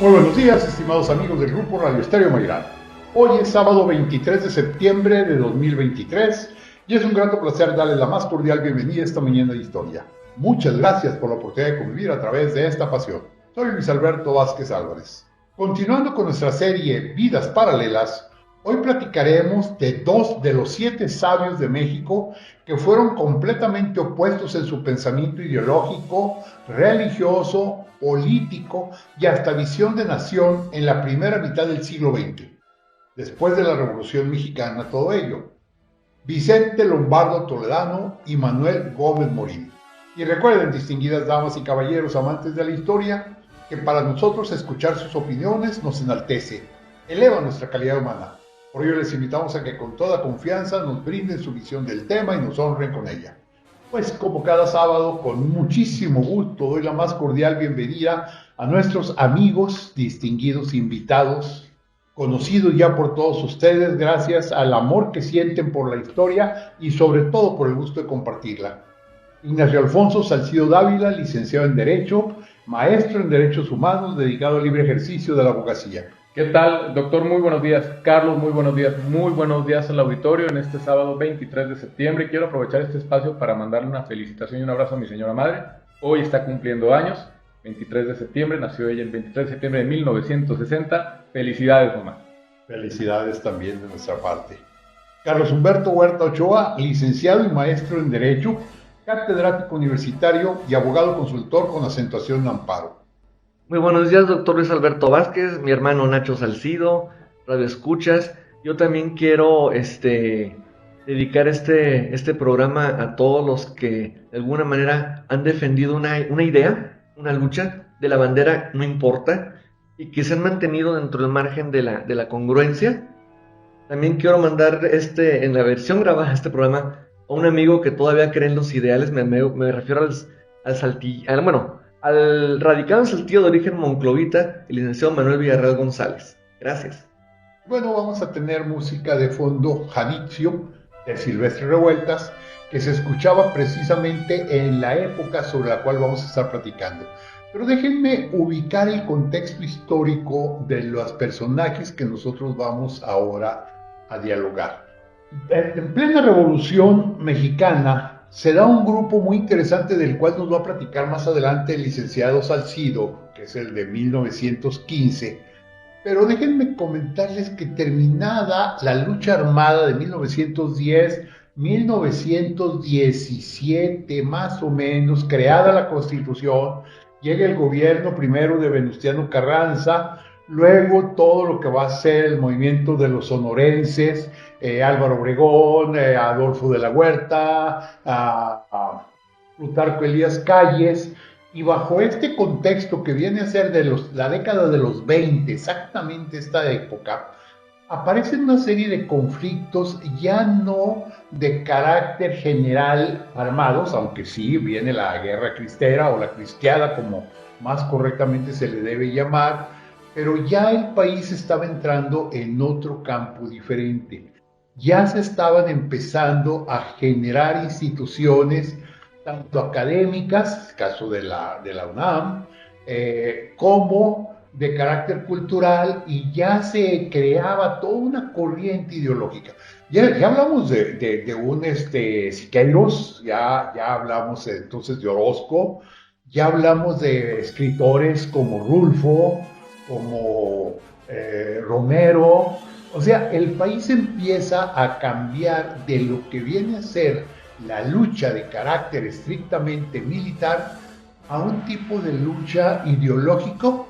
Muy buenos días, estimados amigos del Grupo Radio Estéreo Mayrán. Hoy es sábado 23 de septiembre de 2023 y es un grato placer darles la más cordial bienvenida a esta mañana de historia. Muchas gracias por la oportunidad de convivir a través de esta pasión. Soy Luis Alberto Vázquez Álvarez. Continuando con nuestra serie Vidas Paralelas, hoy platicaremos de dos de los 7 sabios de México que fueron completamente opuestos en su pensamiento ideológico, religioso, político y hasta visión de nación en la primera mitad del siglo XX, después de la Revolución Mexicana, todo ello. Vicente Lombardo Toledano y Manuel Gómez Morín. Y recuerden, distinguidas damas y caballeros amantes de la historia, que para nosotros escuchar sus opiniones nos enaltece, eleva nuestra calidad humana. Por ello les invitamos a que con toda confianza nos brinden su visión del tema y nos honren con ella. Pues como cada sábado, con muchísimo gusto doy la más cordial bienvenida a nuestros amigos, distinguidos invitados, conocidos ya por todos ustedes gracias al amor que sienten por la historia y sobre todo por el gusto de compartirla. Ignacio Alfonso Salcido Dávila, licenciado en Derecho, maestro en Derechos Humanos, dedicado al libre ejercicio de la abogacía. ¿Qué tal, doctor? Muy buenos días. Carlos, muy buenos días al auditorio en este sábado 23 de septiembre. Quiero aprovechar este espacio para mandarle una felicitación y un abrazo a mi señora madre. Hoy está cumpliendo años, 23 de septiembre, nació ella el 23 de septiembre de 1960. Felicidades, mamá. Felicidades también de nuestra parte. Carlos Humberto Huerta Ochoa, licenciado y maestro en Derecho, catedrático universitario y abogado consultor con acentuación en amparo. Muy buenos días, doctor Luis Alberto Vázquez, mi hermano Nacho Salcido, Radio Escuchas. Yo también quiero dedicar este programa a todos los que de alguna manera han defendido una idea, una lucha de la bandera no importa y que se han mantenido dentro del margen de la congruencia. También quiero mandar en la versión grabada de este programa a un amigo que todavía cree en los ideales, me refiero al radicado en Saltillo de origen monclovita, el licenciado Manuel Villarreal González. Gracias. Bueno, vamos a tener música de fondo Janitzio, de Silvestre Revueltas, que se escuchaba precisamente en la época sobre la cual vamos a estar platicando. Pero déjenme ubicar el contexto histórico de los personajes que nosotros vamos ahora a dialogar. En plena Revolución Mexicana, se da un grupo muy interesante del cual nos va a platicar más adelante el licenciado Salcido, que es el de 1915. Pero déjenme comentarles que terminada la lucha armada de 1910, 1917 más o menos, creada la Constitución, llega el gobierno primero de Venustiano Carranza, luego todo lo que va a ser el movimiento de los sonorenses, Álvaro Obregón, Adolfo de la Huerta, Plutarco Elías Calles, y bajo este contexto que viene a ser de la década de los 20, exactamente esta época, aparecen una serie de conflictos ya no de carácter general armados, aunque sí viene la guerra cristera o la cristiada, como más correctamente se le debe llamar, pero ya el país estaba entrando en otro campo diferente. Ya se estaban empezando a generar instituciones, tanto académicas, caso de la UNAM, como de carácter cultural, y ya se creaba toda una corriente ideológica. Ya hablamos de un Siqueiros, ya hablamos entonces de Orozco, ya hablamos de escritores como Rulfo, como Romero. O sea, el país empieza a cambiar de lo que viene a ser la lucha de carácter estrictamente militar a un tipo de lucha ideológico,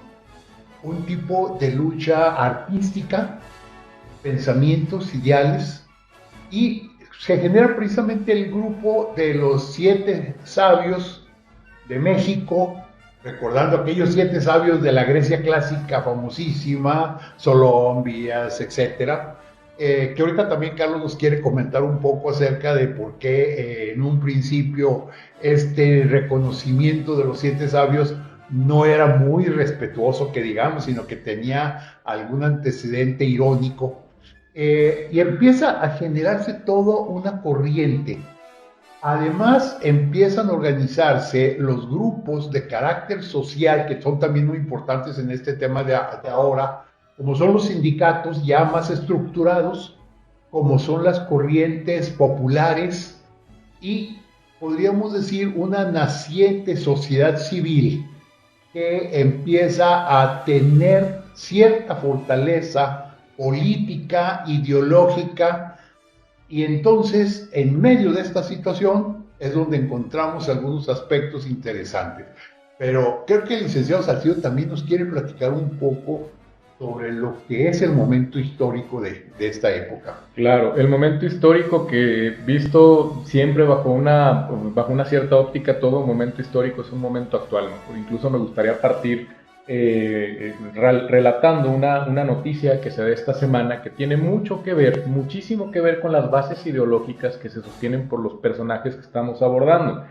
un tipo de lucha artística, pensamientos, ideales, y se genera precisamente el grupo de los 7 sabios de México, recordando aquellos 7 sabios de la Grecia clásica famosísima, Solón, Vías, etcétera, que ahorita también Carlos nos quiere comentar un poco acerca de por qué en un principio este reconocimiento de los 7 sabios no era muy respetuoso, que digamos, sino que tenía algún antecedente irónico, y empieza a generarse toda una corriente Además, empiezan a organizarse los grupos de carácter social, que son también muy importantes en este tema de ahora, como son los sindicatos ya más estructurados, como son las corrientes populares y podríamos decir una naciente sociedad civil que empieza a tener cierta fortaleza política, ideológica, y entonces en medio de esta situación es donde encontramos algunos aspectos interesantes. Pero creo que el licenciado Salcido también nos quiere platicar un poco sobre lo que es el momento histórico de esta época. Claro, el momento histórico que visto siempre bajo una cierta óptica, todo momento histórico es un momento actual, ¿no? Incluso me gustaría partir relatando una noticia que se da esta semana que tiene mucho que ver, muchísimo que ver con las bases ideológicas que se sostienen por los personajes que estamos abordando.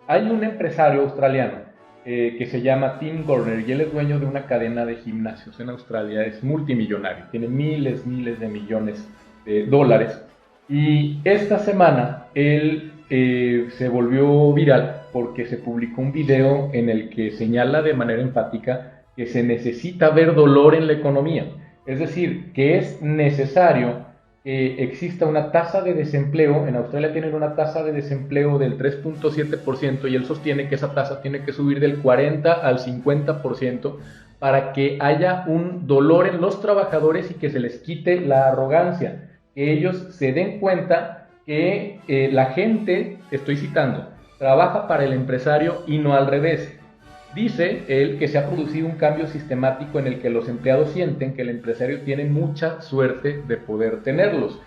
Hay un empresario australiano que se llama Tim Gurner y él es dueño de una cadena de gimnasios en Australia, es multimillonario, tiene miles de millones de dólares y esta semana él se volvió viral porque se publicó un video en el que señala de manera enfática que se necesita ver dolor en la economía, es decir, que es necesario que exista una tasa de desempleo. En Australia tienen una tasa de desempleo del 3.7% y él sostiene que esa tasa tiene que subir del 40 al 50% para que haya un dolor en los trabajadores y que se les quite la arrogancia, que ellos se den cuenta que la gente, estoy citando, trabaja para el empresario y no al revés. Dice él que se ha producido un cambio sistemático en el que los empleados sienten que el empresario tiene mucha suerte de poder tenerlos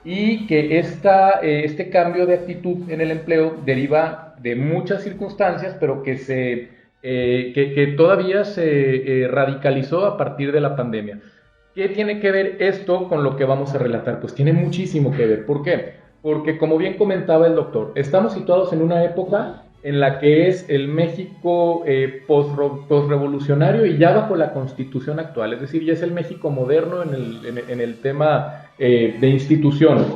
y que este cambio de actitud en el empleo deriva de muchas circunstancias, pero que todavía se radicalizó a partir de la pandemia. ¿Qué tiene que ver esto con lo que vamos a relatar? Pues tiene muchísimo que ver. ¿Por qué? Porque, como bien comentaba el doctor, estamos situados en una época en la que es el México postrevolucionario y ya bajo la Constitución actual, es decir, ya es el México moderno en el tema de instituciones.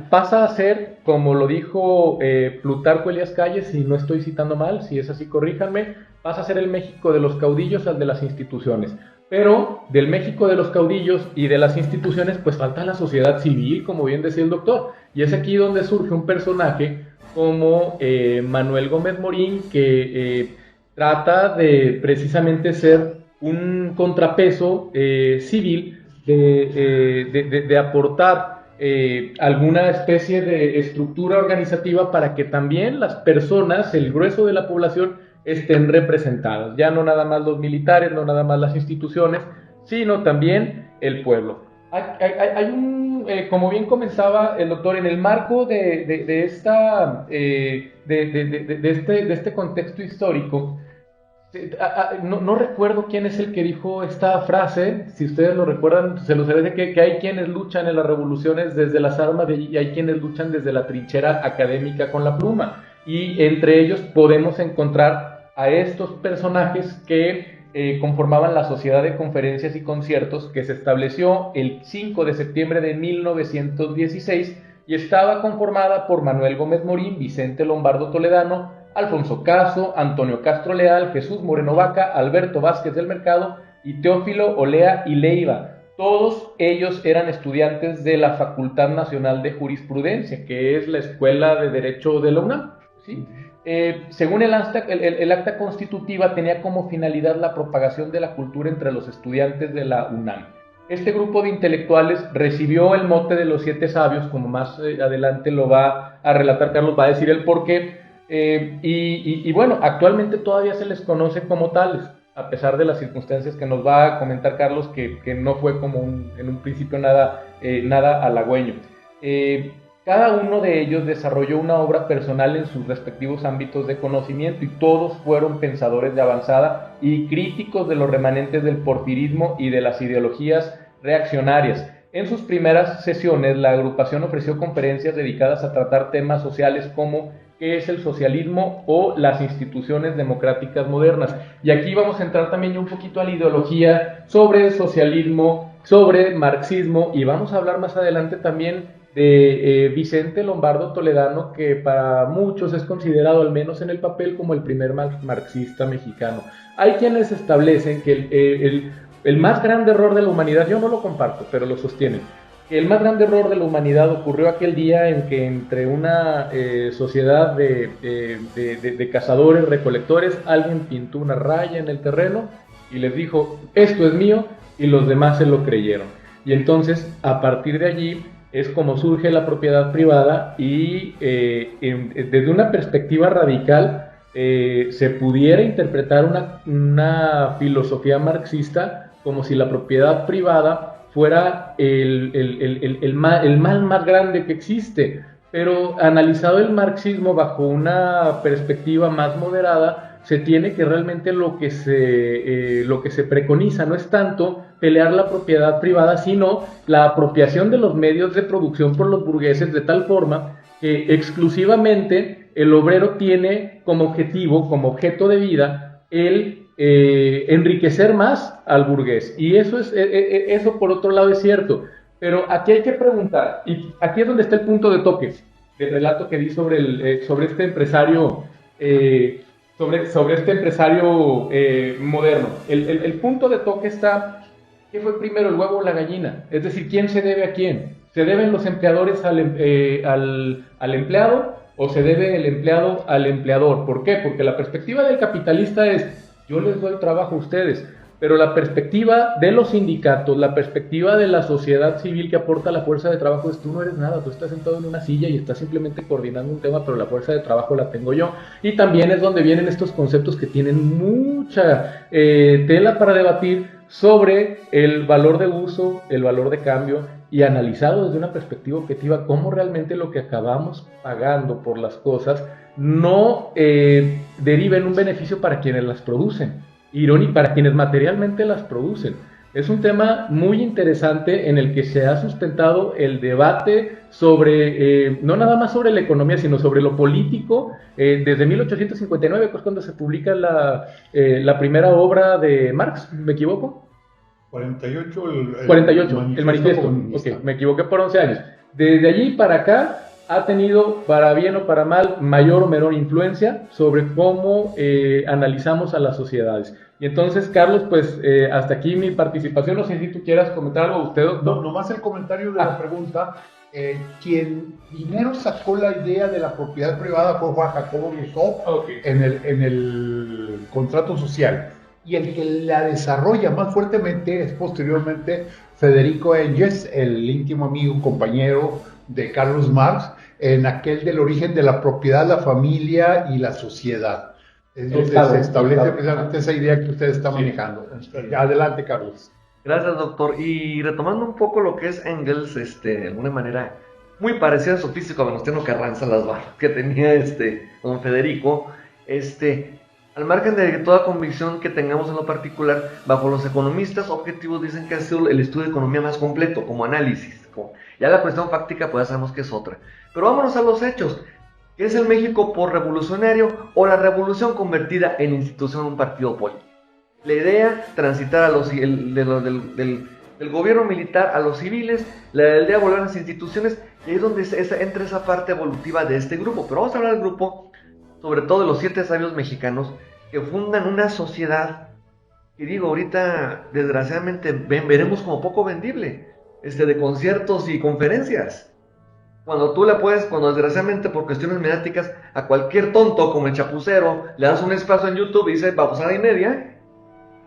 Pasa a ser, como lo dijo Plutarco Elías Calles, si no estoy citando mal, si es así corríjanme, pasa a ser el México de los caudillos al de las instituciones. Pero del México de los caudillos y de las instituciones, pues falta la sociedad civil, como bien decía el doctor. Y es aquí donde surge un personaje como Manuel Gómez Morín, que trata de precisamente ser un contrapeso civil, de aportar alguna especie de estructura organizativa para que también las personas, el grueso de la población, estén representadas, ya no nada más los militares, no nada más las instituciones, sino también el pueblo. Hay como bien comenzaba el doctor, en el marco de este contexto histórico, no recuerdo quién es el que dijo esta frase, si ustedes lo recuerdan, se los diré, que hay quienes luchan en las revoluciones desde las armas y hay quienes luchan desde la trinchera académica con la pluma, y entre ellos podemos encontrar a estos personajes que conformaban la Sociedad de Conferencias y Conciertos, que se estableció el 5 de septiembre de 1916 y estaba conformada por Manuel Gómez Morín, Vicente Lombardo Toledano, Alfonso Caso, Antonio Castro Leal, Jesús Moreno Vaca, Alberto Vázquez del Mercado y Teófilo Olea y Leiva. Todos ellos eran estudiantes de la Facultad Nacional de Jurisprudencia, que es la Escuela de Derecho de la UNAM, ¿sí? Según el acta constitutiva, tenía como finalidad la propagación de la cultura entre los estudiantes de la UNAM. Este grupo de intelectuales recibió el mote de los 7 sabios, como más adelante lo va a relatar Carlos, va a decir el porqué, y bueno, actualmente todavía se les conoce como tales, a pesar de las circunstancias que nos va a comentar Carlos, que no fue como en un principio nada halagüeño. Cada uno de ellos desarrolló una obra personal en sus respectivos ámbitos de conocimiento y todos fueron pensadores de avanzada y críticos de los remanentes del porfirismo y de las ideologías reaccionarias. En sus primeras sesiones, la agrupación ofreció conferencias dedicadas a tratar temas sociales como qué es el socialismo o las instituciones democráticas modernas. Y aquí vamos a entrar también un poquito a la ideología sobre socialismo, sobre marxismo, y vamos a hablar más adelante también de Vicente Lombardo Toledano, que para muchos es considerado, al menos en el papel, como el primer marxista mexicano. Hay quienes establecen que el más grande error de la humanidad, yo no lo comparto, pero lo sostienen, que el más grande error de la humanidad ocurrió aquel día en que entre una sociedad de cazadores, recolectores, alguien pintó una raya en el terreno y les dijo, esto es mío, y los demás se lo creyeron. Y entonces, a partir de allí, es como surge la propiedad privada y desde una perspectiva radical se pudiera interpretar una filosofía marxista como si la propiedad privada fuera el mal más grande que existe, pero analizado el marxismo bajo una perspectiva más moderada, se tiene que realmente lo que se preconiza no es tanto pelear la propiedad privada, sino la apropiación de los medios de producción por los burgueses de tal forma que exclusivamente el obrero tiene como objetivo, como objeto de vida, el enriquecer más al burgués. Y eso por otro lado es cierto. Pero aquí hay que preguntar, y aquí es donde está el punto de toque del relato que di sobre este empresario sobre este empresario moderno. El punto de toque está, ¿qué fue primero, el huevo o la gallina? Es decir, ¿quién se debe a quién? ¿Se deben los empleadores al empleado o se debe el empleado al empleador? ¿Por qué? Porque la perspectiva del capitalista es, yo les doy trabajo a ustedes, pero la perspectiva de los sindicatos, la perspectiva de la sociedad civil que aporta la fuerza de trabajo es, tú no eres nada, tú estás sentado en una silla y estás simplemente coordinando un tema, pero la fuerza de trabajo la tengo yo. Y también es donde vienen estos conceptos que tienen mucha tela para debatir sobre el valor de uso, el valor de cambio, y analizado desde una perspectiva objetiva, cómo realmente lo que acabamos pagando por las cosas no deriva en un beneficio para quienes las producen, para quienes materialmente las producen. Es un tema muy interesante en el que se ha sustentado el debate sobre, no nada más sobre la economía, sino sobre lo político, desde 1859, que es cuando se publica la primera obra de Marx, ¿me equivoco? 48, 48, el manifiesto. Ok, me equivoqué por 11 años. Desde allí para acá ha tenido, para bien o para mal, mayor o menor influencia sobre cómo analizamos a las sociedades. Y entonces, Carlos, pues hasta aquí mi participación. No sé si tú quieras comentar algo, usted, doctor. No, nomás el comentario de la pregunta. Quien primero sacó la idea de la propiedad privada fue Juan Jacobo Rousseau en el contrato social. Y el que la desarrolla más fuertemente es posteriormente Federico Engels, el íntimo amigo, compañero de Carlos Marx, en aquel del origen de la propiedad, la familia y la sociedad. Es donde se establece precisamente esa idea que usted está manejando. Adelante, Carlos. Gracias, doctor. Y retomando un poco lo que es Engels, de alguna manera muy parecida a su físico Venustiano Carranza, las barras que tenía don Federico, al margen de toda convicción que tengamos en lo particular, bajo los economistas objetivos dicen que ha sido el estudio de economía más completo, como análisis. Ya la cuestión fáctica pues ya sabemos que es otra. Pero vámonos a los hechos. ¿Qué es el México por revolucionario o la revolución convertida en institución de un partido político? La idea, transitar del gobierno militar a los civiles, la idea de volver a las instituciones, y ahí es donde entra esa parte evolutiva de este grupo. Pero vamos a hablar del grupo, sobre todo de los 7 sabios mexicanos, que fundan una sociedad que digo, ahorita desgraciadamente veremos como poco vendible, de conciertos y conferencias. Cuando desgraciadamente por cuestiones mediáticas, a cualquier tonto como el Chapucero le das un espacio en YouTube y dice babosada y media,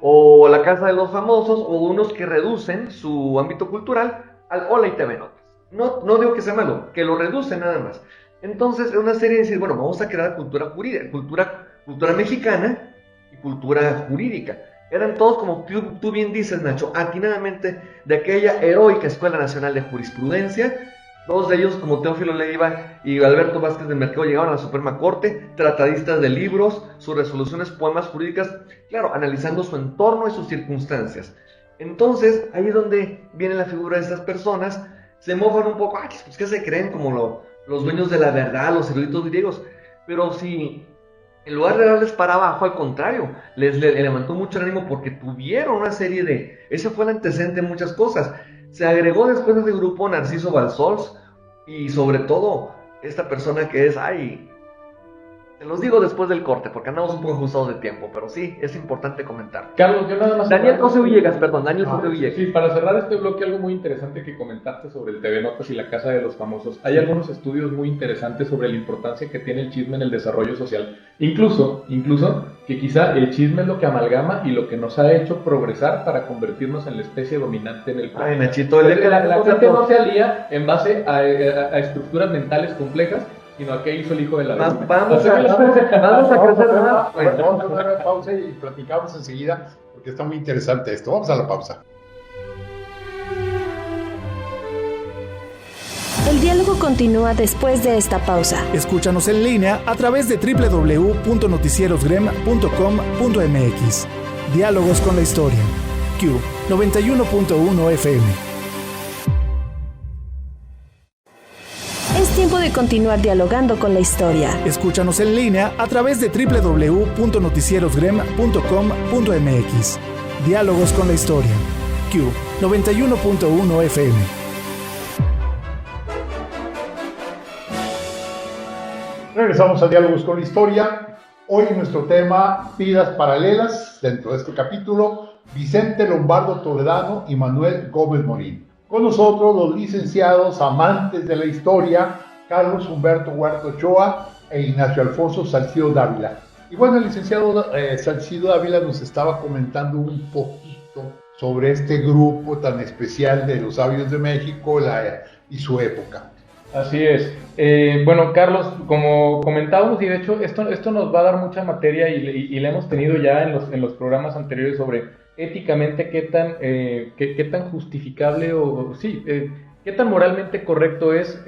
o La Casa de los Famosos, o unos que reducen su ámbito cultural al Hola y TV Notas. No digo que sea malo, que lo reducen nada más. Entonces es una serie de decir, bueno, vamos a crear cultura jurídica, cultura mexicana y cultura jurídica. Eran todos, como tú bien dices, Nacho, atinadamente de aquella heroica Escuela Nacional de Jurisprudencia. Dos de ellos, como Teófilo Leiva y Alberto Vázquez del Mercado, llegaron a la Suprema Corte, tratadistas de libros, sus resoluciones, poemas jurídicas, claro, analizando su entorno y sus circunstancias. Entonces, ahí es donde viene la figura de estas personas, se mofan un poco, pues ¿qué se creen? Como los dueños de la verdad, los eruditos griegos. Pero si en lugar de darles para abajo, al contrario, les levantó mucho el ánimo porque tuvieron una serie ese fue el antecedente de muchas cosas. Se agregó después de ese grupo Narciso Balsols, Y sobre todo, esta persona que es, ay, te los digo después del corte, porque andamos un poco ajustados de tiempo, pero sí, es importante comentar. Carlos, yo nada más... Daniel José Villegas, perdón, Daniel José Villegas. Sí, para cerrar este bloque, algo muy interesante que comentaste sobre el TV Notas y la Casa de los Famosos. Hay algunos estudios muy interesantes sobre la importancia que tiene el chisme en el desarrollo social. Incluso, que quizá el chisme es lo que amalgama y lo que nos ha hecho progresar para convertirnos en la especie dominante en el planeta. Ay, Nachito, la gente no se alía en base a estructuras mentales complejas, sino a qué hizo el hijo de la Vamos a crecer más. Vamos a dar una pausa y platicamos enseguida, porque está muy interesante esto. Vamos a la pausa. El diálogo continúa después de esta pausa. Escúchanos en línea a través de www.noticierosgrem.com.mx. Diálogos con la historia. Q 91.1 FM. Es tiempo de continuar dialogando con la historia. Escúchanos en línea a través de www.noticierosgrem.com.mx. Diálogos con la historia. Q 91.1 FM. Regresamos a Diálogos con la Historia. Hoy nuestro tema, vidas paralelas. Dentro de este capítulo, Vicente Lombardo Toledano y Manuel Gómez Morín. Con nosotros los licenciados amantes de la historia, Carlos Humberto Huerta Ochoa e Ignacio Alfonso Salcido Dávila. Y bueno, el licenciado Salcido Dávila nos estaba comentando un poquito sobre este grupo tan especial de los sabios de México y su época. Así es. Bueno, Carlos, como comentábamos, y de hecho esto nos va a dar mucha materia y la hemos tenido ya en los programas anteriores sobre éticamente qué tan justificable qué tan moralmente correcto es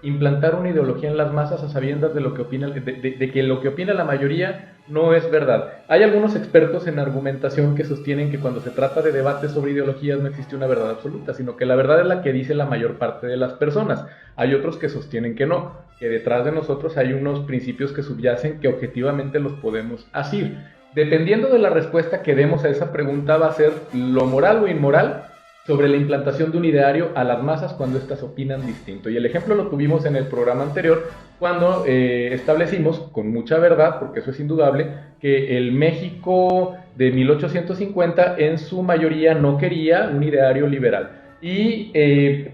implantar una ideología en las masas a sabiendas de lo que opina, de que lo que opina la mayoría no es verdad. Hay algunos expertos en argumentación que sostienen que cuando se trata de debates sobre ideologías no existe una verdad absoluta, sino que la verdad es la que dice la mayor parte de las personas. Hay otros que sostienen que no, que detrás de nosotros hay unos principios que subyacen que objetivamente los podemos asir. Dependiendo de la respuesta que demos a esa pregunta va a ser lo moral o inmoral sobre la implantación de un ideario a las masas cuando éstas opinan distinto. Y el ejemplo lo tuvimos en el programa anterior cuando establecimos con mucha verdad, porque eso es indudable, que el México de 1850 en su mayoría no quería un ideario liberal. Y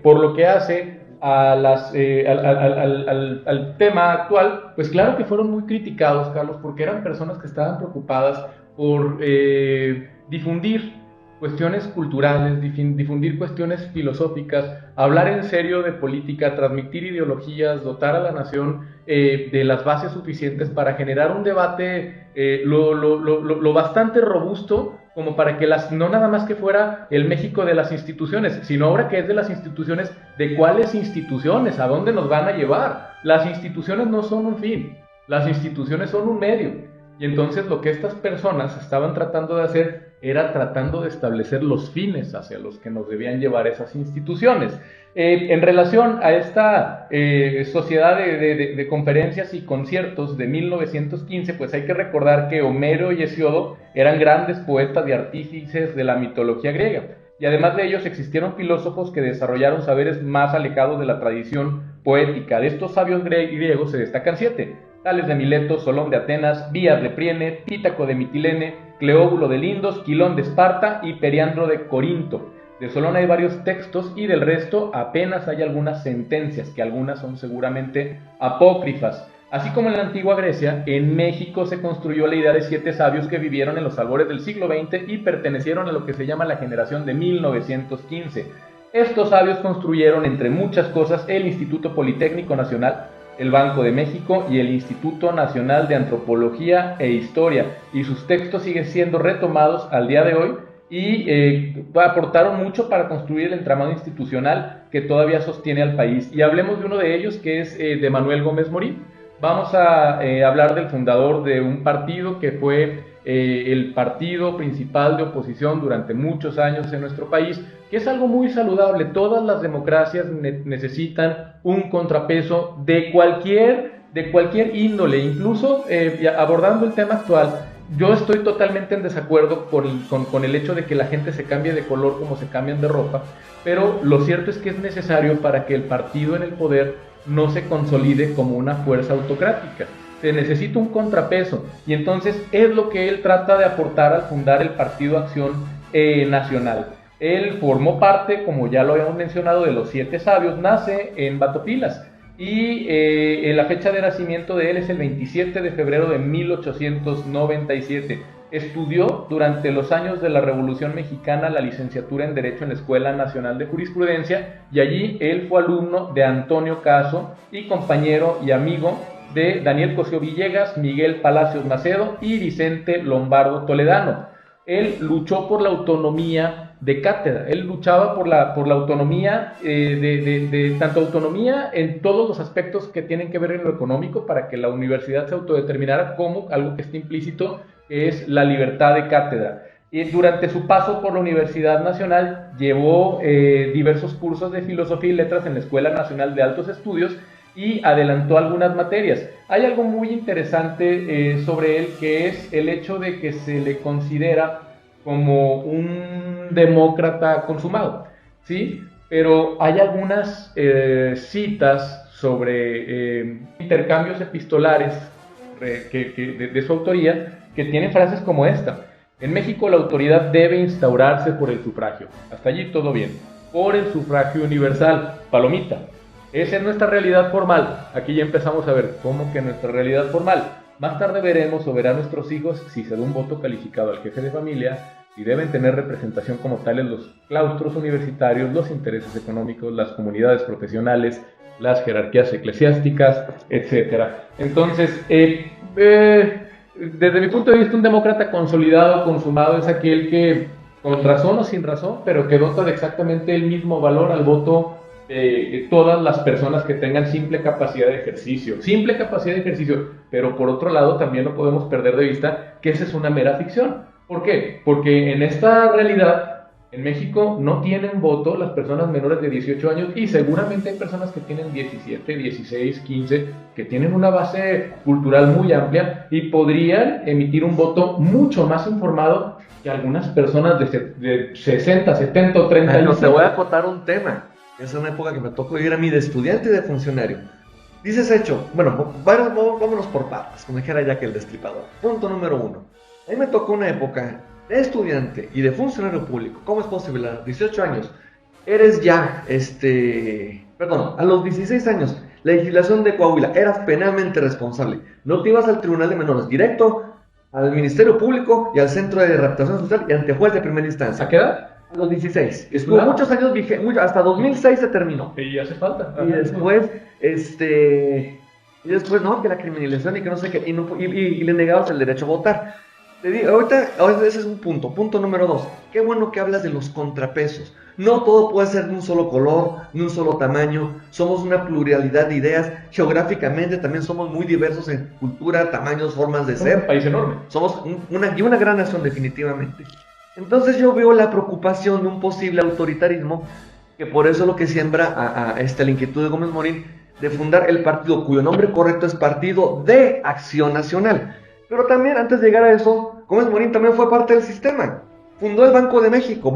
por lo que hace al tema actual, pues claro que fueron muy criticados, Carlos, porque eran personas que estaban preocupadas por difundir cuestiones culturales, difundir cuestiones filosóficas, hablar en serio de política, transmitir ideologías, dotar a la nación de las bases suficientes para generar un debate lo bastante robusto como para que no nada más que fuera el México de las instituciones, sino ahora que es de las instituciones, ¿de cuáles instituciones? ¿A dónde nos van a llevar? Las instituciones no son un fin, las instituciones son un medio. Y entonces lo que estas personas estaban tratando de hacer era tratando de establecer los fines hacia los que nos debían llevar esas instituciones. En relación a esta sociedad de conferencias y conciertos de 1915, pues hay que recordar que Homero y Hesiodo eran grandes poetas y artífices de la mitología griega. Y además de ellos existieron filósofos que desarrollaron saberes más alejados de la tradición poética. De estos sabios griegos se destacan 7. Tales de Mileto, Solón de Atenas, Bías de Priene, Pítaco de Mitilene, Cleóbulo de Lindos, Quilón de Esparta y Periandro de Corinto. De Solón hay varios textos y del resto apenas hay algunas sentencias, que algunas son seguramente apócrifas. Así como en la antigua Grecia, en México se construyó la idea de 7 sabios que vivieron en los albores del siglo XX y pertenecieron a lo que se llama la generación de 1915. Estos sabios construyeron, entre muchas cosas, el Instituto Politécnico Nacional, el Banco de México y el Instituto Nacional de Antropología e Historia, y sus textos siguen siendo retomados al día de hoy y aportaron mucho para construir el entramado institucional que todavía sostiene al país. Y hablemos de uno de ellos, que es de Manuel Gómez Morín. Vamos a hablar del fundador de un partido que fue el partido principal de oposición durante muchos años en nuestro país, que es algo muy saludable. Todas las democracias necesitan un contrapeso de cualquier índole, incluso abordando el tema actual. yo estoy totalmente en desacuerdo con el hecho de que la gente se cambie de color como se cambian de ropa, pero lo cierto es que es necesario para que el partido en el poder no se consolide como una fuerza autocrática. Se necesita un contrapeso, y entonces es lo que él trata de aportar al fundar el Partido Acción Nacional. Él formó parte, como ya lo habíamos mencionado, de los 7 sabios, nace en Batopilas, y la fecha de nacimiento de él es el 27 de febrero de 1897. Estudió durante los años de la Revolución Mexicana la licenciatura en Derecho en la Escuela Nacional de Jurisprudencia, y allí él fue alumno de Antonio Caso y compañero y amigo de Daniel Cosío Villegas, Miguel Palacios Macedo y Vicente Lombardo Toledano. Él luchó por la autonomía de cátedra, él luchaba por la autonomía, tanto autonomía en todos los aspectos que tienen que ver en lo económico, para que la universidad se autodeterminara, como algo que está implícito, que es la libertad de cátedra. Y durante su paso por la Universidad Nacional llevó diversos cursos de filosofía y letras en la Escuela Nacional de Altos Estudios, y adelantó algunas materias. Hay algo muy interesante sobre él, que es el hecho de que se le considera como un demócrata consumado, ¿sí? Pero hay algunas citas sobre intercambios epistolares de su autoría, que tienen frases como esta: en México la autoridad debe instaurarse por el sufragio. Hasta allí todo bien. Por el sufragio universal, palomita. Esa es nuestra realidad formal. Aquí ya empezamos a ver cómo que nuestra realidad formal. Más tarde veremos o verán nuestros hijos si se da un voto calificado al jefe de familia, si deben tener representación como tales los claustros universitarios, los intereses económicos, las comunidades profesionales, las jerarquías eclesiásticas, etc. Entonces, desde mi punto de vista, un demócrata consolidado, consumado, es aquel que, con razón o sin razón, pero que dota de exactamente el mismo valor al voto todas las personas que tengan simple capacidad de ejercicio, pero por otro lado también no podemos perder de vista que esa es una mera ficción. ¿Por qué? Porque en esta realidad, en México no tienen voto las personas menores de 18 años, y seguramente hay personas que tienen 17, 16, 15, que tienen una base cultural muy amplia y podrían emitir un voto mucho más informado que algunas personas de 60, 70 o 30 años. Te voy a acotar un tema. Es una época que me tocó ir a mí de estudiante y de funcionario. Dices hecho, bueno, vámonos por partes, como dijera Jack el Destripador. Punto número 1. A mí me tocó una época de estudiante y de funcionario público. ¿Cómo es posible? A los 18 años eres ya, a los 16 años, la legislación de Coahuila, eras penalmente responsable. No te ibas al tribunal de menores, directo al Ministerio Público y al Centro de Rehabilitación Social y ante juez de primera instancia. ¿A qué edad? A los 16. Estuvo muchos años hasta 2006 se terminó. Y hace falta. Y después, no, que la criminalización y que no sé qué, y le negabas el derecho a votar. Te digo, ahorita ese es un punto. Punto número 2. Qué bueno que hablas de los contrapesos. No todo puede ser de un solo color, de un solo tamaño. Somos una pluralidad de ideas. Geográficamente también somos muy diversos en cultura, tamaños, formas de ser. Un país enorme. Somos una gran nación, definitivamente. Entonces yo veo la preocupación de un posible autoritarismo, que por eso es lo que siembra la inquietud de Gómez Morín de fundar el partido, cuyo nombre correcto es Partido de Acción Nacional. Pero también, antes de llegar a eso, Gómez Morín también fue parte del sistema. Fundó el Banco de México,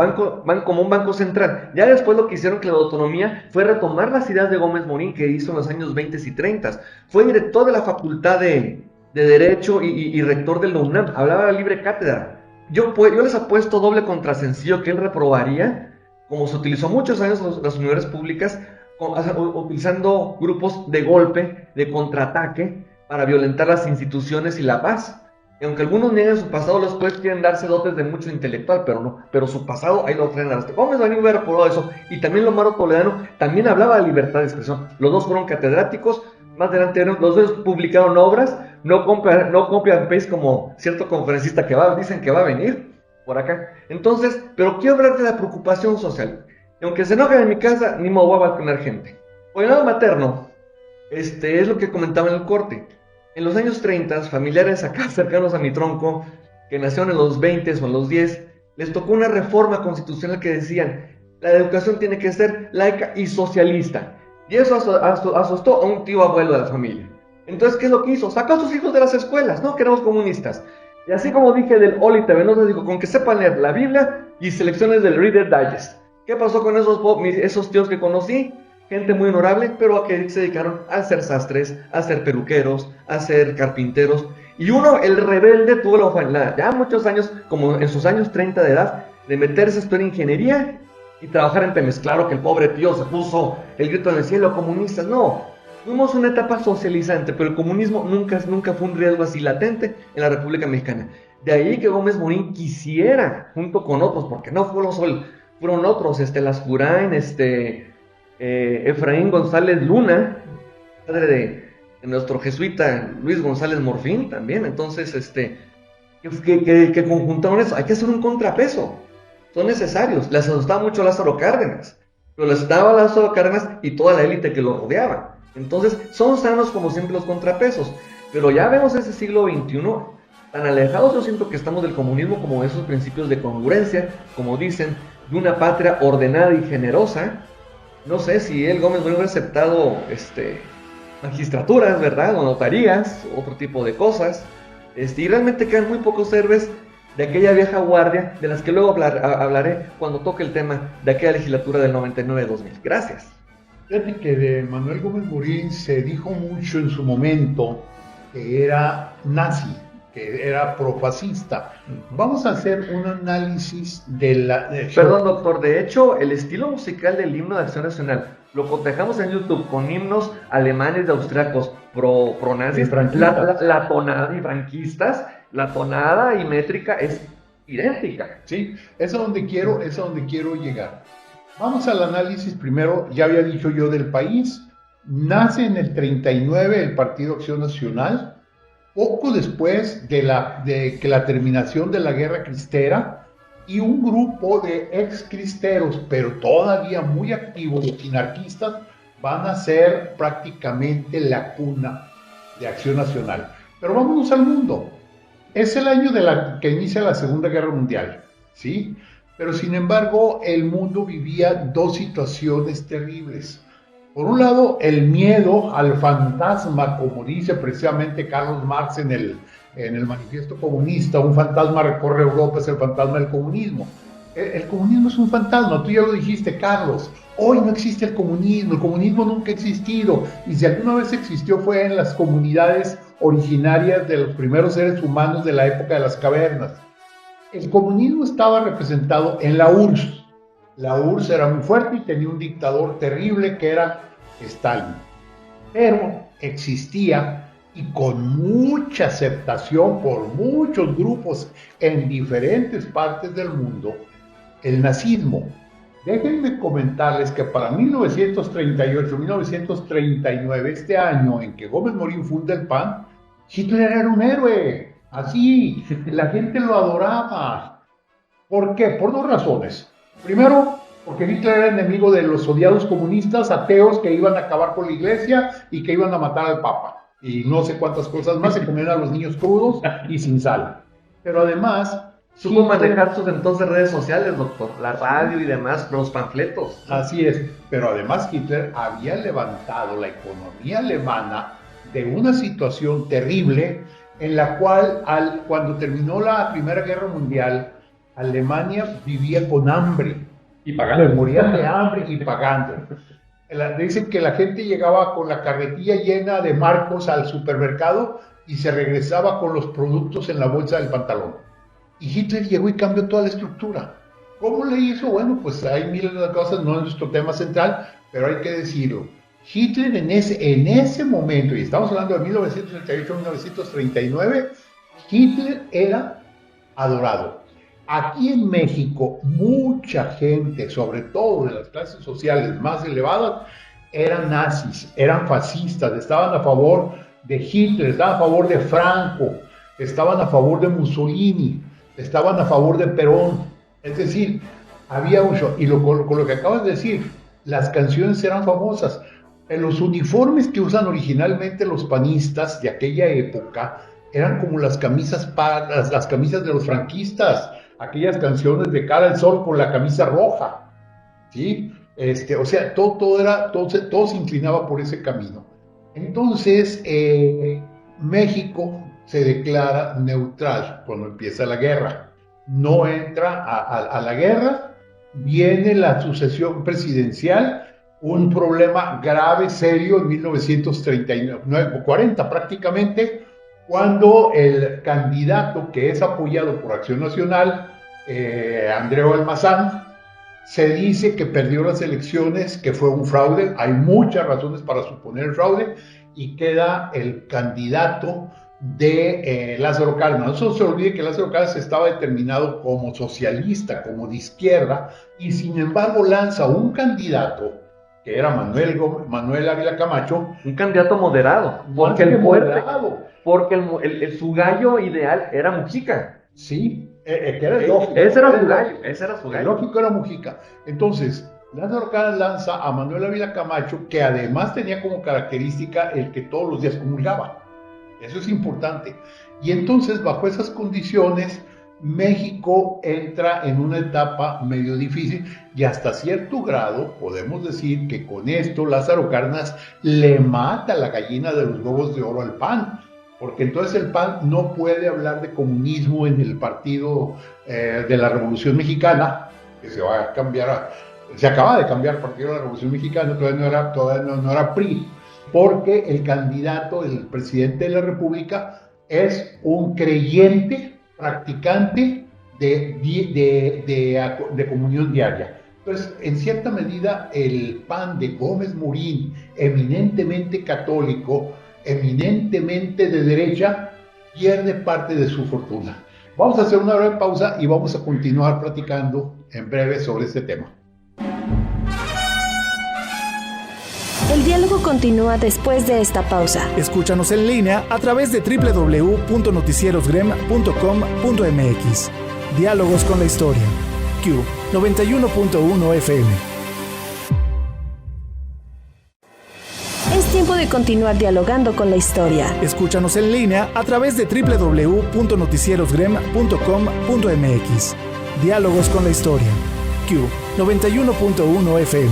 como un banco central. Ya después lo que hicieron que la autonomía fue retomar las ideas de Gómez Morín, que hizo en los años 20 y 30. Fue director de la Facultad de Derecho y rector del UNAM. Hablaba de libre cátedra. Yo les apuesto doble contra sencillo que él reprobaría, como se utilizó muchos años las universidades públicas, utilizando grupos de golpe, de contraataque, para violentar las instituciones y la paz. Y aunque algunos nieguen su pasado, los después quieren darse dotes de mucho intelectual, pero su pasado ahí lo traen a las... Gómez Morín hubiera reprobado eso, y también Lombardo Toledano también hablaba de libertad de expresión. Los dos fueron catedráticos, más adelante los dos publicaron obras, no copy and paste como cierto conferencista que dicen que va a venir por acá. Entonces, pero quiero hablar de la preocupación social. Y aunque se enojen en mi casa, ni me voy a balconar gente. Por el lado materno, es lo que comentaba en el corte. En los años 30, familiares acá cercanos a mi tronco, que nacieron en los 20 o en los 10, les tocó una reforma constitucional que decían, la educación tiene que ser laica y socialista. Y eso asustó a un tío abuelo de la familia. Entonces, ¿qué es lo que hizo? Sacó a sus hijos de las escuelas. No queremos comunistas. Y así como dije del Oli TV, no les digo, con que sepan leer la Biblia y selecciones del Reader Digest. ¿Qué pasó con esos tíos que conocí? Gente muy honorable, pero a que se dedicaron a ser sastres, a ser peluqueros, a ser carpinteros. Y uno, el rebelde, tuvo ya muchos años, como en sus años 30 de edad, de meterse a estudiar ingeniería y trabajar en Pemex. Claro que el pobre tío se puso el grito en el cielo, comunistas. No, fuimos una etapa socializante, pero el comunismo nunca fue un riesgo así latente en la República Mexicana. De ahí que Gómez Morín quisiera, junto con otros, porque no fueron otros, Lascurain, Efraín González Luna, padre de nuestro jesuita Luis González Morfín también. Entonces, que conjuntaron eso. Hay que hacer un contrapeso, son necesarios. Les asustaba mucho Lázaro Cárdenas, pero les estaba Lázaro Cárdenas y toda la élite que lo rodeaba. Entonces, son sanos como siempre los contrapesos, pero ya vemos ese siglo XXI tan alejados. Yo siento que estamos del comunismo, como de esos principios de congruencia, como dicen, de una patria ordenada y generosa. No sé si Gómez Morín hubiera aceptado magistraturas, ¿verdad? O notarías, otro tipo de cosas. Y realmente quedan muy pocos héroes de aquella vieja guardia, de las que luego hablaré cuando toque el tema de aquella legislatura del 99-2000. Gracias. Fíjate que de Manuel Gómez Morín se dijo mucho en su momento que era nazi, que era profascista. Vamos a hacer un análisis Perdón, doctor, de hecho, el estilo musical del himno de Acción Nacional lo cotejamos en YouTube con himnos alemanes de austriacos pro-nazis, la tonada y franquistas, la tonada y métrica es idéntica. Sí, es a donde quiero llegar. Vamos al análisis primero. Ya había dicho yo del país. Nace en el 39 el Partido Acción Nacional, poco después de que la terminación de la Guerra Cristera, y un grupo de ex-cristeros, pero todavía muy activos, los anarquistas, van a ser prácticamente la cuna de Acción Nacional. Pero vámonos al mundo. Es el año que inicia la Segunda Guerra Mundial, ¿sí? Pero sin embargo, el mundo vivía dos situaciones terribles. Por un lado, el miedo al fantasma, como dice precisamente Carlos Marx en el Manifiesto Comunista: un fantasma recorre Europa, es el fantasma del comunismo. El comunismo es un fantasma, tú ya lo dijiste, Carlos. Hoy no existe el comunismo nunca ha existido, y si alguna vez existió fue en las comunidades originarias de los primeros seres humanos de la época de las cavernas. El comunismo estaba representado en la URSS. La URSS era muy fuerte y tenía un dictador terrible que era Stalin. Pero existía, y con mucha aceptación por muchos grupos en diferentes partes del mundo, el nazismo. Déjenme comentarles que para 1938-1939, este año en que Gómez Morín funda el PAN, Hitler era un héroe. Así, la gente lo adoraba. ¿Por qué? Por dos razones. Primero, porque Hitler era enemigo de los odiados comunistas, ateos que iban a acabar con la iglesia y que iban a matar al Papa. Y no sé cuántas cosas más, se comían a los niños crudos y sin sal. Pero además... Supo manejar sus entonces redes sociales, doctor, la radio y demás, los panfletos. Así es, pero además Hitler había levantado la economía alemana de una situación terrible en la cual, cuando terminó la Primera Guerra Mundial, Alemania vivía con hambre. Y pagando. Morían de hambre y pagando. Dicen que la gente llegaba con la carretilla llena de marcos al supermercado y se regresaba con los productos en la bolsa del pantalón. Y Hitler llegó y cambió toda la estructura. ¿Cómo le hizo? Bueno, pues hay miles de cosas, no es nuestro tema central, pero hay que decirlo. Hitler en ese momento, y estamos hablando de 1938-1939, Hitler era adorado. Aquí en México, mucha gente, sobre todo de las clases sociales más elevadas, eran nazis, eran fascistas, estaban a favor de Hitler, estaban a favor de Franco, estaban a favor de Mussolini, estaban a favor de Perón. Es decir, había mucho. Y con lo que acabas de decir, las canciones eran famosas. En los uniformes que usan originalmente los panistas de aquella época eran como las camisas de los franquistas, aquellas canciones de Cara al Sol con la camisa roja, ¿sí? O sea, todo se inclinaba por ese camino. Entonces, México se declara neutral cuando empieza la guerra. No entra a la guerra, viene la sucesión presidencial, un problema grave, serio, en 1939, 40 prácticamente, cuando el candidato que es apoyado por Acción Nacional, Andreu Almazán, se dice que perdió las elecciones, que fue un fraude. Hay muchas razones para suponer el fraude, y queda el candidato de Lázaro Cárdenas. No se olvide que Lázaro Cárdenas estaba determinado como socialista, como de izquierda, y sin embargo lanza un candidato que era Manuel Ávila Camacho. Un candidato moderado, porque su gallo ideal era Mujica. Sí, que era el lógico. Ese era su gallo. El lógico era Mujica. Entonces, Lázaro Cárdenas lanza a Manuel Ávila Camacho, que además tenía como característica el que todos los días comulgaba. Eso es importante. Y entonces, bajo esas condiciones, México entra en una etapa medio difícil, y hasta cierto grado podemos decir que con esto Lázaro Cárdenas le mata la gallina de los huevos de oro al PAN, porque entonces el PAN no puede hablar de comunismo en el partido de la Revolución Mexicana, que se va a cambiar, se acaba de cambiar el partido de la Revolución Mexicana, todavía no era PRI, porque el candidato, el presidente de la República, es un creyente practicante de comunión diaria. Entonces, en cierta medida, el PAN de Gómez Morín, eminentemente católico, eminentemente de derecha, pierde parte de su fortuna. Vamos a hacer una breve pausa y vamos a continuar platicando en breve sobre este tema. El diálogo continúa después de esta pausa. Escúchanos en línea a través de www.noticierosgrem.com.mx. Diálogos con la historia. Q 91.1 FM. Es tiempo de continuar dialogando con la historia. Escúchanos en línea a través de www.noticierosgrem.com.mx. Diálogos con la historia. Q 91.1 FM.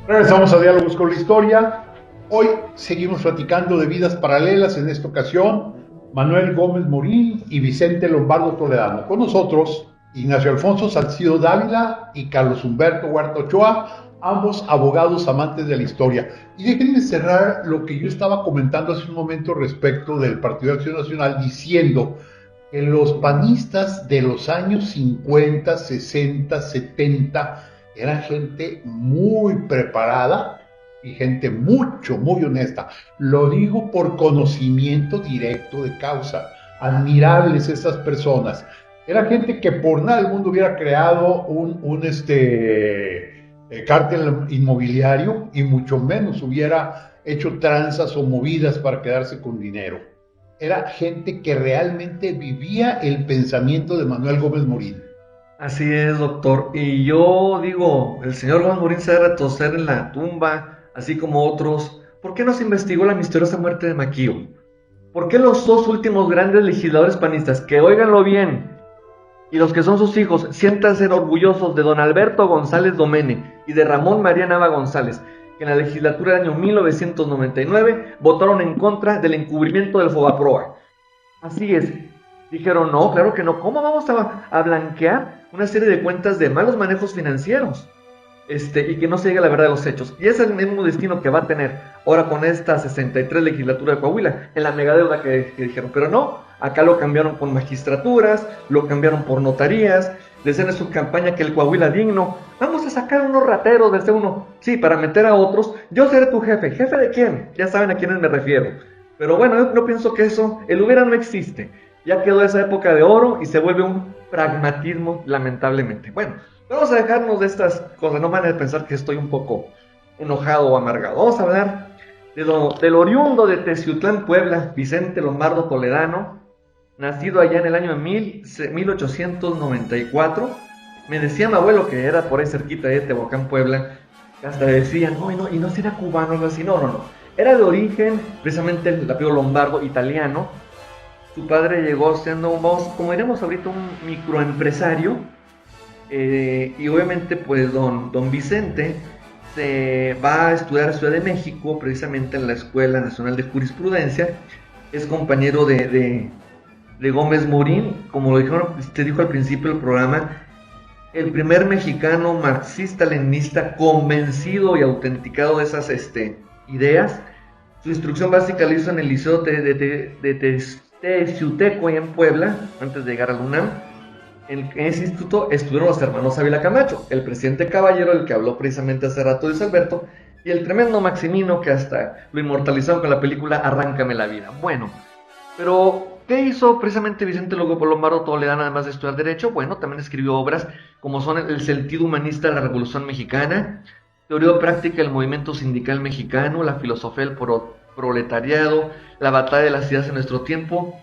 Regresamos a Diálogos con la Historia. Hoy seguimos platicando de vidas paralelas. En esta ocasión, Manuel Gómez Morín y Vicente Lombardo Toledano. Con nosotros, Ignacio Alfonso Salcido Dávila y Carlos Humberto Huerta Ochoa, ambos abogados amantes de la historia. Y déjenme cerrar lo que yo estaba comentando hace un momento respecto del Partido de Acción Nacional, diciendo que los panistas de los años 50, 60, 70... eran gente muy preparada y gente muy honesta. Lo digo por conocimiento directo de causa. Admirables esas personas. Era gente que por nada del mundo hubiera creado un cártel inmobiliario, y mucho menos hubiera hecho tranzas o movidas para quedarse con dinero. Era gente que realmente vivía el pensamiento de Manuel Gómez Morín. Así es, doctor. Y yo digo, el señor Gómez Morín se debe retorcer en la tumba, así como otros. ¿Por qué no se investigó la misteriosa muerte de Maquío? ¿Por qué los dos últimos grandes legisladores panistas, que óiganlo bien, y los que son sus hijos, siéntanse orgullosos de don Alberto González Domene y de Ramón María Nava González, que en la legislatura del año 1999 votaron en contra del encubrimiento del Fobaproa? Así es. Dijeron, no, claro que no. ¿Cómo vamos a blanquear una serie de cuentas de malos manejos financieros? Y que no se llegue a la verdad de los hechos. Y ese es el mismo destino que va a tener ahora con esta 63 legislatura de Coahuila, en la megadeuda que dijeron. Pero no, acá lo cambiaron con magistraturas, lo cambiaron por notarías. Decían en su campaña que el Coahuila digno, vamos a sacar unos rateros desde uno. Sí, para meter a otros. Yo seré tu jefe. ¿Jefe de quién? Ya saben a quiénes me refiero. Pero bueno, yo no pienso que eso, el hubiera no existe. Ya quedó esa época de oro y se vuelve un pragmatismo, lamentablemente. Bueno, vamos a dejarnos de estas cosas. No van a pensar que estoy un poco enojado o amargado. Vamos a hablar del oriundo de Teciutlán, Puebla, Vicente Lombardo Toledano, nacido allá en el año 1894. Me decía mi abuelo, que era por ahí cerquita de Tehuacán, Puebla, que hasta decían, y no será cubano o algo así. No. Era de origen, precisamente el apellido Lombardo, italiano. Su padre llegó siendo, como diríamos ahorita, un microempresario, y obviamente pues don Vicente se va a estudiar a Ciudad de México, precisamente en la Escuela Nacional de Jurisprudencia. Es compañero de Gómez Morín, como lo dijo al principio del programa, el primer mexicano marxista-leninista convencido y autenticado de esas ideas. Su instrucción básica la hizo en el Liceo de Teciuteco, en Puebla, antes de llegar a la UNAM. En ese instituto estuvieron los hermanos Ávila Camacho, el presidente Caballero, el que habló precisamente hace rato Luis Alberto, y el tremendo Maximino, que hasta lo inmortalizaron con la película Arráncame la vida. Bueno, pero ¿qué hizo precisamente Vicente Lugo Lombardo Toledano además de estudiar Derecho? Bueno, también escribió obras como son El sentido humanista de la Revolución Mexicana, Teoría práctica del movimiento sindical mexicano, La filosofía del proletariado, La batalla de las ideas en nuestro tiempo,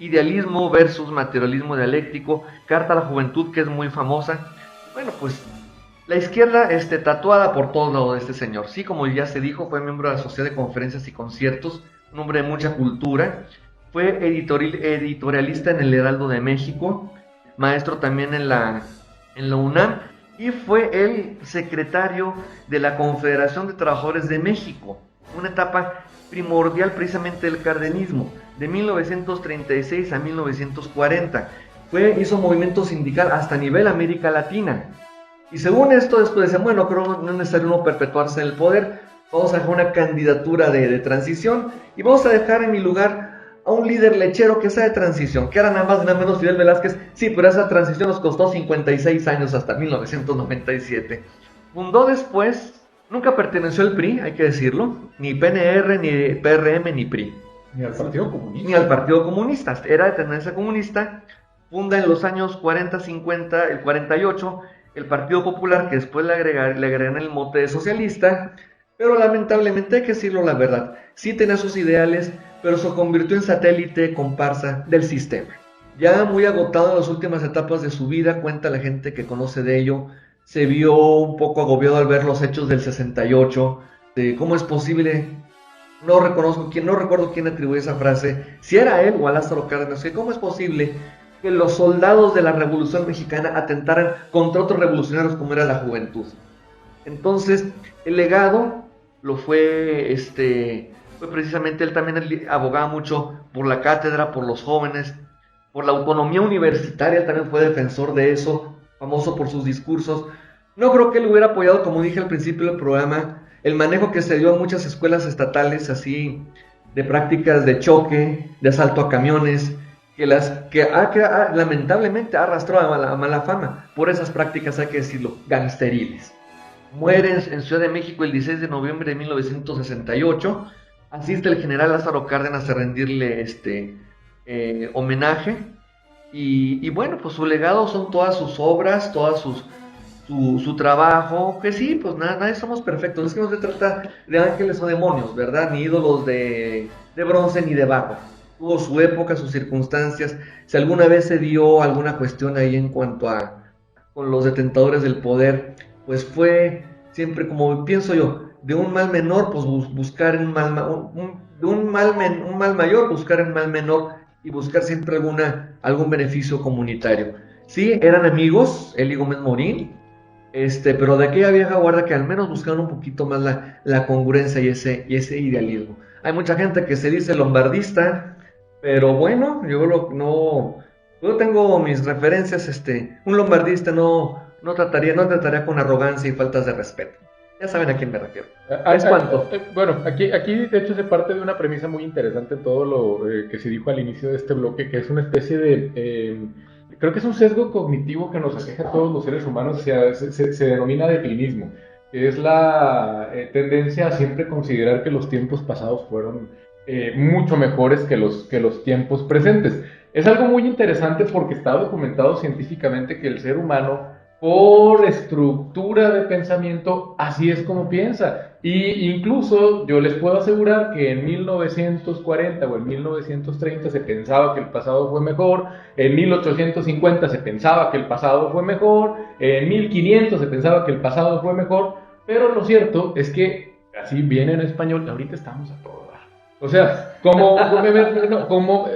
Idealismo versus materialismo dialéctico, Carta a la juventud, que es muy famosa. Bueno, pues la izquierda tatuada por todos lados de este señor. Sí, como ya se dijo, fue miembro de la Sociedad de Conferencias y Conciertos, un hombre de mucha cultura. Fue editorialista en el Heraldo de México, maestro también en la UNAM, y fue el secretario de la Confederación de Trabajadores de México, una etapa primordial precisamente del cardenismo, de 1936 a 1940. Hizo movimiento sindical hasta nivel América Latina. Y según esto, después decían, bueno, creo no es necesario uno perpetuarse en el poder, vamos a dejar una candidatura de transición y vamos a dejar en mi lugar a un líder lechero que sea de transición, que era nada más nada menos Fidel Velázquez. Sí, pero esa transición nos costó 56 años hasta 1997. Fundó después, nunca perteneció al PRI, hay que decirlo, ni PNR, ni PRM, ni PRI. Ni al Partido Comunista. Ni al Partido Comunista, era de tendencia comunista. Funda en los años 40, 50, el 48, el Partido Popular, que después le agregan el mote de socialista, pero lamentablemente hay que decirlo la verdad, sí tenía sus ideales, pero se convirtió en satélite comparsa del sistema. Ya muy agotado en las últimas etapas de su vida, cuenta la gente que conoce de ello, se vio un poco agobiado al ver los hechos del 68, de cómo es posible, no recuerdo quién atribuye esa frase, si era él o a Lázaro Cárdenas, que cómo es posible que los soldados de la Revolución Mexicana atentaran contra otros revolucionarios como era la juventud. Entonces, el legado lo fue precisamente, él también abogaba mucho por la cátedra, por los jóvenes, por la autonomía universitaria, él también fue defensor de eso, famoso por sus discursos. No creo que él hubiera apoyado, como dije al principio del programa, el manejo que se dio en muchas escuelas estatales, así, de prácticas de choque, de asalto a camiones, que lamentablemente ha arrastrado a mala fama por esas prácticas, hay que decirlo, gangsteriles. Muere en Ciudad de México el 16 de noviembre de 1968, asiste el general Lázaro Cárdenas a rendirle homenaje, y bueno, pues su legado son todas sus obras, su trabajo, que sí, pues nadie somos perfectos, es que no se trata de ángeles o demonios, ¿verdad? Ni ídolos de bronce ni de barro. Tuvo su época, sus circunstancias. Si alguna vez se dio alguna cuestión ahí en cuanto a con los detentadores del poder, pues fue siempre, como pienso yo, de un mal menor, pues buscar un mal mayor, buscar un mal menor y buscar siempre algún beneficio comunitario. Sí, eran amigos, él y Gómez Morín, pero de aquella vieja guardia que al menos buscaron un poquito más la congruencia y ese idealismo. Hay mucha gente que se dice lombardista, pero bueno, yo tengo mis referencias, un lombardista no trataría con arrogancia y faltas de respeto. Ya saben a quién me refiero. ¿Es cuánto? Bueno, aquí de hecho se parte de una premisa muy interesante, todo lo que se dijo al inicio de este bloque, que es una especie de... creo que es un sesgo cognitivo que nos aqueja a todos los seres humanos, se denomina declinismo, que es la tendencia a siempre considerar que los tiempos pasados fueron mucho mejores que los tiempos presentes. Es algo muy interesante porque está documentado científicamente que el ser humano, por estructura de pensamiento, así es como piensa. Y incluso yo les puedo asegurar que en 1940 o en 1930 se pensaba que el pasado fue mejor, en 1850 se pensaba que el pasado fue mejor, en 1500 se pensaba que el pasado fue mejor, pero lo cierto es que, así viene en español, ahorita estamos a todo dar. O sea,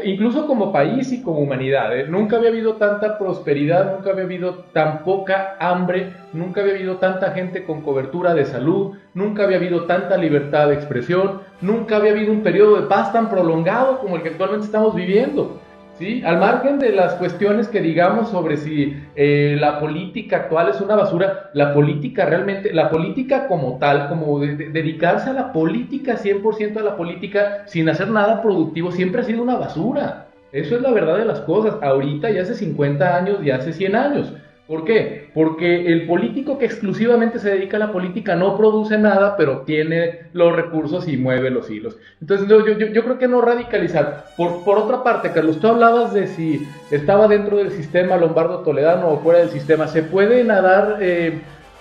Incluso como país y como humanidad, nunca había habido tanta prosperidad, nunca había habido tan poca hambre, nunca había habido tanta gente con cobertura de salud, nunca había habido tanta libertad de expresión, nunca había habido un periodo de paz tan prolongado como el que actualmente estamos viviendo. ¿Sí? Al margen de las cuestiones que digamos sobre si la política actual es una basura, la política como tal, como dedicarse a la política, 100% a la política, sin hacer nada productivo, siempre ha sido una basura. Eso es la verdad de las cosas, ahorita y hace 50 años y hace 100 años. ¿Por qué? Porque el político que exclusivamente se dedica a la política no produce nada, pero tiene los recursos y mueve los hilos. Entonces yo creo que no radicalizar. Por otra parte, Carlos, tú hablabas de si estaba dentro del sistema Lombardo Toledano o fuera del sistema. ¿Se puede nadar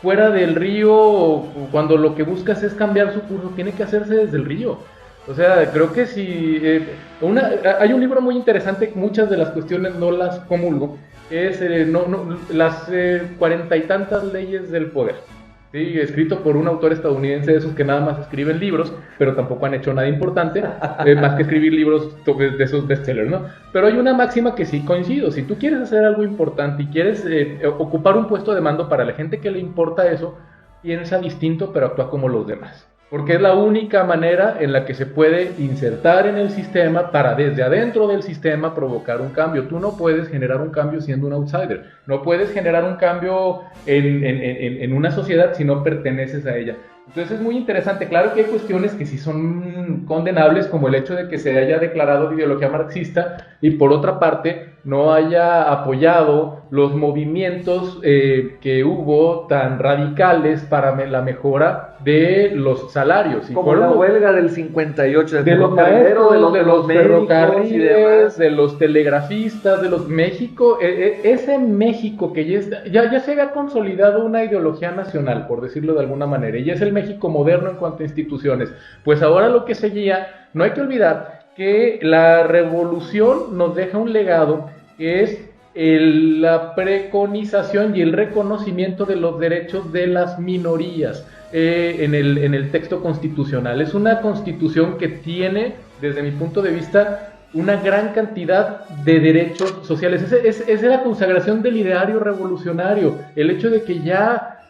fuera del río cuando lo que buscas es cambiar su curso? Tiene que hacerse desde el río. O sea, creo que si... hay un libro muy interesante, muchas de las cuestiones no las comulgo, que es las 40 y tantas leyes del poder, ¿sí? Escrito por un autor estadounidense de esos que nada más escriben libros, pero tampoco han hecho nada importante, más que escribir libros de esos bestsellers, ¿no? Pero hay una máxima que sí coincido: si tú quieres hacer algo importante y quieres ocupar un puesto de mando, para la gente que le importa eso, piensa distinto pero actúa como los demás. Porque es la única manera en la que se puede insertar en el sistema para desde adentro del sistema provocar un cambio. Tú no puedes generar un cambio siendo un outsider. No puedes generar un cambio en una sociedad si no perteneces a ella. Entonces es muy interesante. Claro que hay cuestiones que sí son condenables, como el hecho de que se haya declarado de ideología marxista y por otra parte no haya apoyado los movimientos que hubo tan radicales para la mejora de los salarios. Como la huelga del 58, de los maestros, de los ferrocarriles, de los telegrafistas, de los México, ese México que ya se había consolidado una ideología nacional, por decirlo de alguna manera, y es el México moderno en cuanto a instituciones. Pues ahora lo que seguía, no hay que olvidar que la revolución nos deja un legado que es la preconización y el reconocimiento de los derechos de las minorías en el texto constitucional. Es una constitución que tiene, desde mi punto de vista, una gran cantidad de derechos sociales. Es la consagración del ideario revolucionario, el hecho de que ya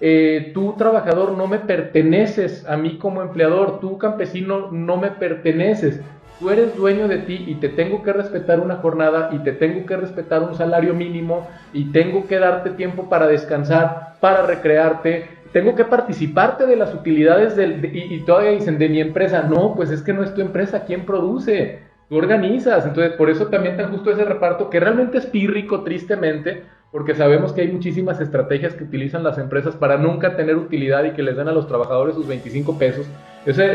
tú, trabajador, no me perteneces a mí como empleador, tú, campesino, no me perteneces. Tú eres dueño de ti y te tengo que respetar una jornada y te tengo que respetar un salario mínimo y tengo que darte tiempo para descansar, para recrearte, tengo que participarte de las utilidades y todavía dicen de mi empresa. No, pues es que no es tu empresa, ¿quién produce? Tú organizas. Entonces por eso también tan justo ese reparto, que realmente es pírrico, tristemente, porque sabemos que hay muchísimas estrategias que utilizan las empresas para nunca tener utilidad y que les den a los trabajadores sus 25 pesos. O sea,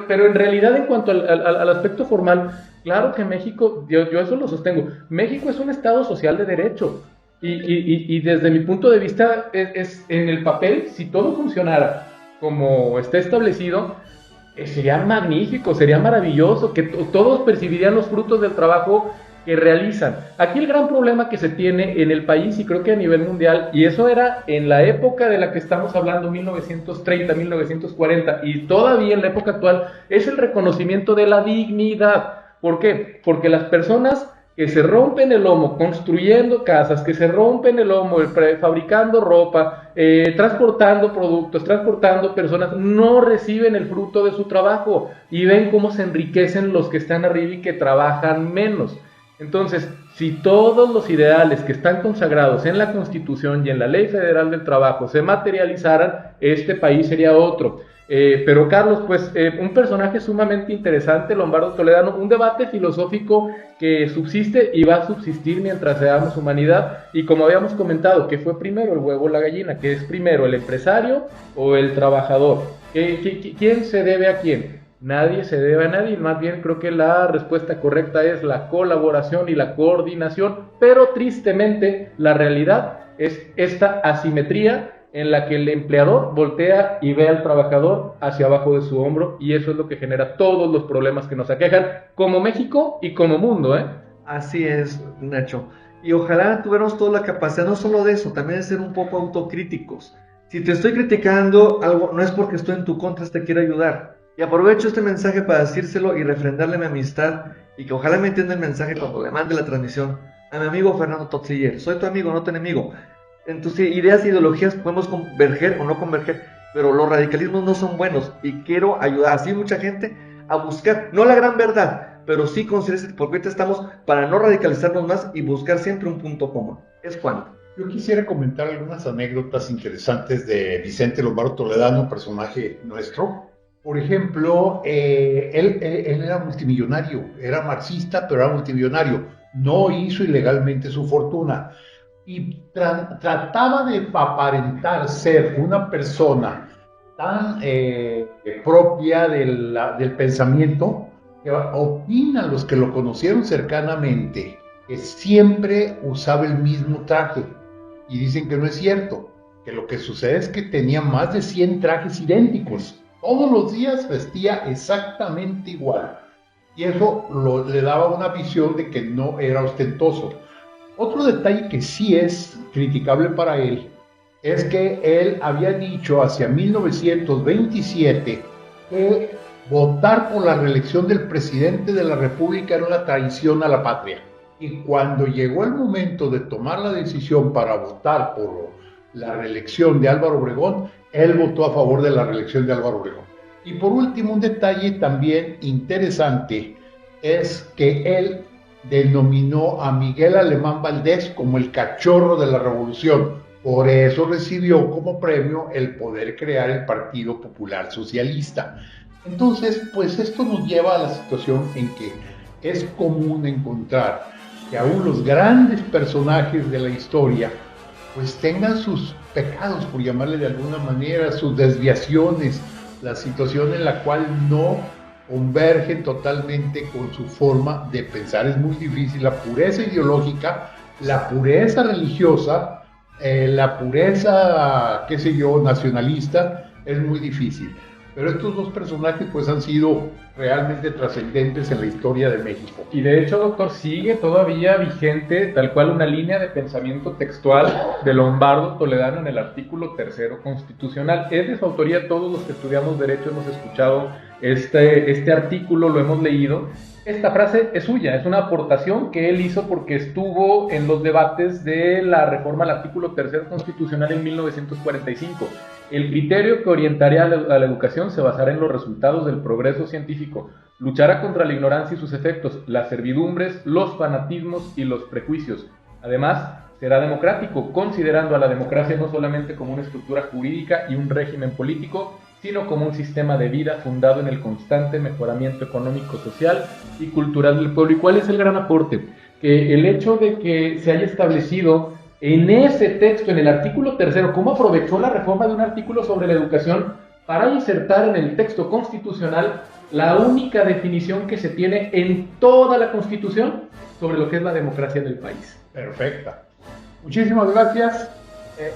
pero en realidad, en cuanto al aspecto formal, claro que México, yo eso lo sostengo, México es un estado social de derecho. Y desde mi punto de vista, es en el papel, si todo funcionara como está establecido, sería magnífico, sería maravilloso, que todos percibirían los frutos del trabajo que realizan. Aquí el gran problema que se tiene en el país, y creo que a nivel mundial, y eso era en la época de la que estamos hablando, 1930, 1940, y todavía en la época actual, es el reconocimiento de la dignidad. ¿Por qué? Porque las personas que se rompen el lomo construyendo casas, que se rompen el lomo fabricando ropa, transportando productos, transportando personas, no reciben el fruto de su trabajo y ven cómo se enriquecen los que están arriba y que trabajan menos. Entonces, si todos los ideales que están consagrados en la Constitución y en la Ley Federal del Trabajo se materializaran, este país sería otro. Pero Carlos, pues un personaje sumamente interesante, Lombardo Toledano, un debate filosófico que subsiste y va a subsistir mientras seamos humanidad, y como habíamos comentado, ¿qué fue primero, el huevo o la gallina? ¿Qué es primero, el empresario o el trabajador? ¿Quién se debe a quién? Nadie se debe a nadie, más bien creo que la respuesta correcta es la colaboración y la coordinación, pero tristemente la realidad es esta asimetría en la que el empleador voltea y ve al trabajador hacia abajo de su hombro, y eso es lo que genera todos los problemas que nos aquejan como México y como mundo, ¿eh? Así es, Nacho. Y ojalá tuviéramos toda la capacidad, no solo de eso, también de ser un poco autocríticos. Si te estoy criticando algo, no es porque estoy en tu contra, te quiero ayudar. Y aprovecho este mensaje para decírselo y refrendarle mi amistad y que ojalá me entienda el mensaje cuando le mande la transmisión a mi amigo Fernando Totziller. Soy tu amigo, no tu enemigo. En tus ideas e ideologías podemos converger o no converger, pero los radicalismos no son buenos y quiero ayudar así mucha gente a buscar, no la gran verdad, pero sí conciencia, porque ahorita estamos para no radicalizarnos más y buscar siempre un punto común. Es cuando. Yo quisiera comentar algunas anécdotas interesantes de Vicente Lombardo Toledano, un personaje nuestro. Por ejemplo, él era multimillonario, era marxista, pero era multimillonario. No hizo ilegalmente su fortuna y trataba de aparentar ser una persona tan propia del pensamiento que opinan los que lo conocieron cercanamente que siempre usaba el mismo traje y dicen que no es cierto, que lo que sucede es que tenía más de 100 trajes idénticos. Todos los días vestía exactamente igual y eso le daba una visión de que no era ostentoso. Otro detalle que sí es criticable para él es que él había dicho hacia 1927 que votar por la reelección del presidente de la República era una traición a la patria. Y cuando llegó el momento de tomar la decisión para votar por la reelección de Álvaro Obregón, él votó a favor de la reelección de Álvaro Obregón. Y por último, un detalle también interesante es que él denominó a Miguel Alemán Valdés como el cachorro de la revolución. Por eso recibió como premio el poder crear el Partido Popular Socialista. Entonces, pues esto nos lleva a la situación en que es común encontrar que aún los grandes personajes de la historia pues tengan sus pecados, por llamarle de alguna manera, sus desviaciones, la situación en la cual no convergen totalmente con su forma de pensar. Es muy difícil. La pureza ideológica, la pureza religiosa, la pureza, qué sé yo, nacionalista, es muy difícil. Pero estos dos personajes pues han sido realmente trascendentes en la historia de México. Y de hecho, doctor, sigue todavía vigente tal cual una línea de pensamiento textual de Lombardo Toledano en el artículo 3º constitucional. Es de su autoría, todos los que estudiamos Derecho hemos escuchado este artículo, lo hemos leído. Esta frase es suya, es una aportación que él hizo porque estuvo en los debates de la reforma al artículo 3º constitucional en 1945. El criterio que orientaría a la educación se basará en los resultados del progreso científico, luchará contra la ignorancia y sus efectos, las servidumbres, los fanatismos y los prejuicios. Además, será democrático, considerando a la democracia no solamente como una estructura jurídica y un régimen político, sino como un sistema de vida fundado en el constante mejoramiento económico, social y cultural del pueblo. ¿Y cuál es el gran aporte? Que el hecho de que se haya establecido en ese texto, en el artículo 3º, cómo aprovechó la reforma de un artículo sobre la educación para insertar en el texto constitucional la única definición que se tiene en toda la Constitución sobre lo que es la democracia en el país. Perfecta. Muchísimas gracias,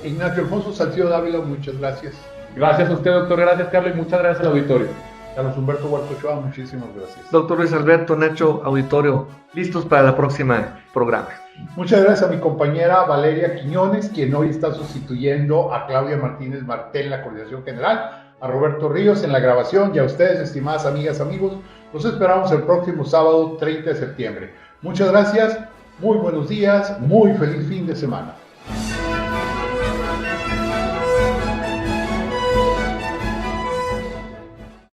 Ignacio Alfonso Salcido Dávila, muchas gracias. Gracias a usted, doctor, gracias, Carlos, y muchas gracias al auditorio. Carlos Humberto Huerta Ochoa, muchísimas gracias. Doctor Luis Alberto, Nacho, auditorio, listos para la próxima programa. Muchas gracias a mi compañera Valeria Quiñones, quien hoy está sustituyendo a Claudia Martínez Martel en la coordinación general, a Roberto Ríos en la grabación y a ustedes, estimadas amigas, amigos, los esperamos el próximo sábado 30 de septiembre. Muchas gracias, muy buenos días, muy feliz fin de semana.